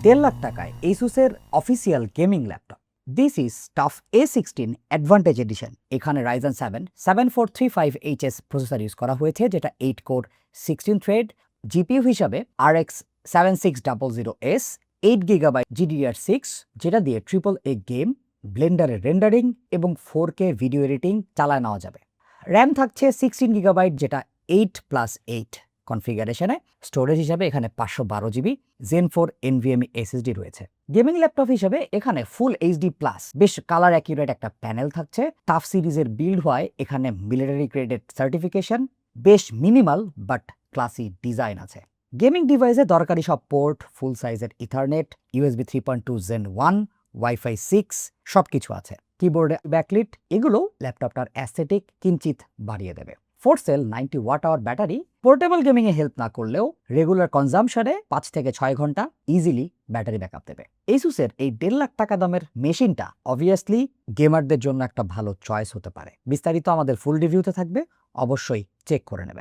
1.5 লাখ টাকায় Asusের official gaming laptop. This is tough A16 advantage edition. এখানে Ryzen 7 7435HS প্রসেসর ইউজ করা হয়েছে, যেটা 8 কোর 16 থ্রেড। জিপিইউ হিসাবে RX 7600S 8GB GDDR6, যেটা দিয়ে AAA গেম, ব্লেন্ডারের রেন্ডারিং এবং 4K ভিডিও এডিটিং চালায় নেওয়া যাবে। র্যাম থাকছে 16GB, যেটা 8+8 কনফিগারেশনে। স্টোরেজ হিসাবে এখানে 512GB Zen 4 NVMe SSD রয়েছে। গেমিং ল্যাপটপ হিসাবে এখানে ফুল HD প্লাস বেশ কালার অ্যাকিউরেট একটা প্যানেল থাকছে। টাফ সিরিজের বিল্ড হয়, এখানে মিলিটারি গ্রেডেড সার্টিফিকেশন, বেশ মিনিমাল বাট ক্লাসি ডিজাইন আছে। গেমিং ডিভাইসে দরকারি সব পোর্ট, ফুল সাইজের ইথারনেট, USB 3.2 Gen 1, Wi-Fi 6 সবকিছু আছে। কিবোর্ডে ব্যাকলিট, এগুলো ল্যাপটপটার অ্যাস্থেটিক কিঞ্চিত বাড়িয়ে দেবে। 4 cell 90 watt hour battery portable gaming এ হেল্প না করলেও রেগুলার কনজাম্পশনে 5 থেকে 6 ঘন্টা ইজিলি ব্যাটারি ব্যাকআপ দেবে। Asusের এই 1.5 লাখ টাকা দামের মেশিনটা অবভিয়াসলি গেমারদের জন্য একটা ভালো চয়েস হতে পারে। বিস্তারিত আমাদের ফুল রিভিউতে থাকবে, অবশ্যই চেক করে নেবেন।